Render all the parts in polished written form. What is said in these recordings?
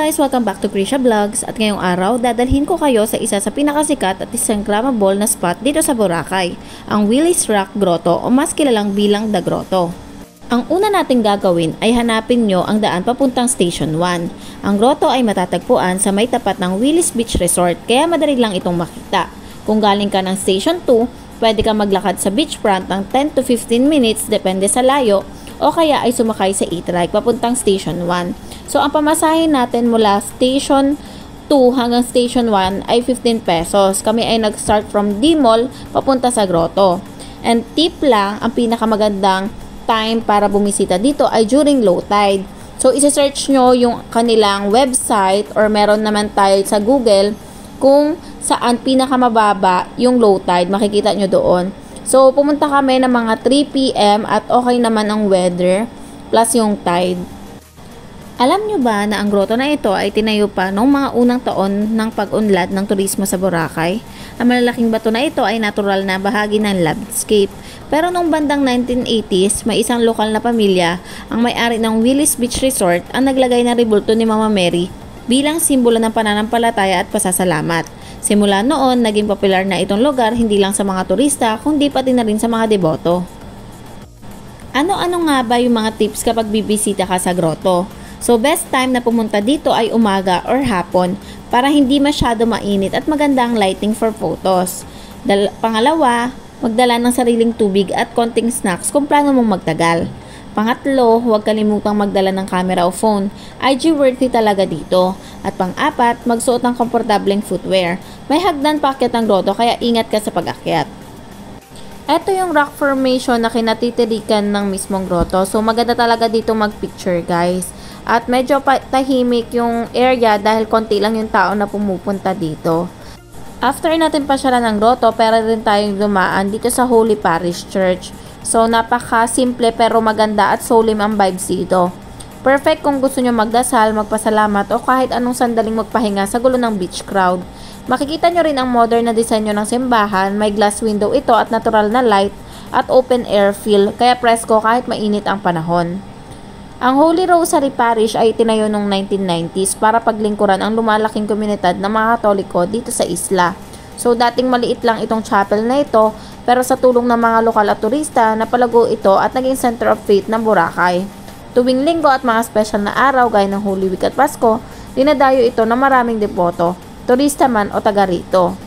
guys! Welcome back to Krisha Vlogs at ngayong araw dadalhin ko kayo sa isa sa pinakasikat at Instagrammable na spot dito sa Boracay, ang Willy's Rock Grotto o mas kilalang bilang The Grotto. Ang una nating gagawin ay hanapin nyo ang daan papuntang Station 1. Ang grotto ay matatagpuan sa may tapat ng Willy's Beach Resort kaya madali lang itong makita. Kung galing ka ng Station 2, pwede ka maglakad sa beachfront ng 10 to 15 minutes depende sa layo o kaya ay sumakay sa e-trike papuntang Station 1. So, ang pamasahin natin mula Station 2 hanggang Station 1 ay 15 pesos. Kami ay nag-start from D-Mall papunta sa grotto. And tip lang, ang pinakamagandang time para bumisita dito ay during low tide. So, isa-search nyo yung kanilang website or meron naman tayo sa Google kung saan pinakamababa yung low tide. Makikita nyo doon. So, pumunta kami ng mga 3 PM at okay naman ang weather plus yung tide. Alam nyo ba na ang grotto na ito ay tinayo pa noong mga unang taon ng pag-unlad ng turismo sa Boracay? Ang malalaking bato na ito ay natural na bahagi ng landscape. Pero noong bandang 1980s, may isang lokal na pamilya, ang may-ari ng Willy's Beach Resort, ang naglagay ng rebulto ni Mama Mary bilang simbolo ng pananampalataya at pasasalamat. Simula noon, naging popular na itong lugar hindi lang sa mga turista, kundi pati na rin sa mga deboto. Ano-ano nga ba yung mga tips kapag bibisita ka sa grotto? So, best time na pumunta dito ay umaga or hapon para hindi masyado mainit at maganda ang lighting for photos. Pangalawa, magdala ng sariling tubig at konting snacks kung plano mong magtagal. Pangatlo, huwag kalimutang magdala ng camera o phone. IG worthy talaga dito. At pang-apat, magsuot ng komportableng footwear. May hagdan paakyat ang grotto kaya ingat ka sa pag-akyat. Ito yung rock formation na kinatitirikan ng mismong grotto. So maganda talaga dito mag-picture guys. At medyo tahimik yung area dahil konti lang yung tao na pumupunta dito. After natin pasyalan ng grotto, pwede rin tayong dumaan dito sa Holy Parish Church. So, napaka-simple pero maganda at solemn ang vibes dito. Perfect kung gusto nyo magdasal, magpasalamat o kahit anong sandaling magpahinga sa gulo ng beach crowd. Makikita nyo rin ang modern na disenyo ng simbahan, may glass window ito at natural na light at open air feel kaya presko kahit mainit ang panahon. Ang Holy Rosary Parish ay tinayo noong 1990s para paglingkuran ang lumalaking komunidad ng mga Katoliko dito sa isla. So dating maliit lang itong chapel na ito pero sa tulong ng mga lokal at turista napalago ito at naging center of faith ng Boracay. Tuwing linggo at mga special na araw gaya ng Holy Week at Pasko, dinadayo ito ng maraming devoto, turista man o taga rito.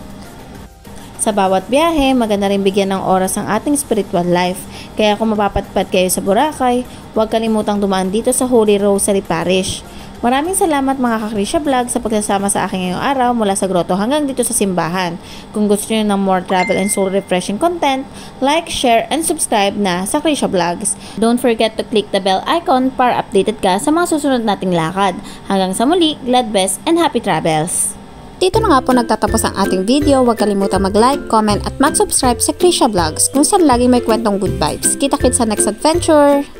Sa bawat biyahe, maganda rin bigyan ng oras ang ating spiritual life. Kaya kung mapapatpat kayo sa Boracay, huwag kalimutang dumaan dito sa Holy Rosary Parish. Maraming salamat mga ka-Krisha Vlog sa pagsasama sa akin ngayong araw mula sa grotto hanggang dito sa simbahan. Kung gusto niyo ng more travel and soul refreshing content, like, share, and subscribe na sa Krisha Vlogs. Don't forget to click the bell icon para updated ka sa mga susunod nating lakad. Hanggang sa muli, God bless and happy travels! Dito na nga po nagtatapos ang ating video. Huwag kalimutang mag-like, comment at mag-subscribe sa Krisha Vlogs kung saan laging may kwentong good vibes. Kita-kits sa next adventure!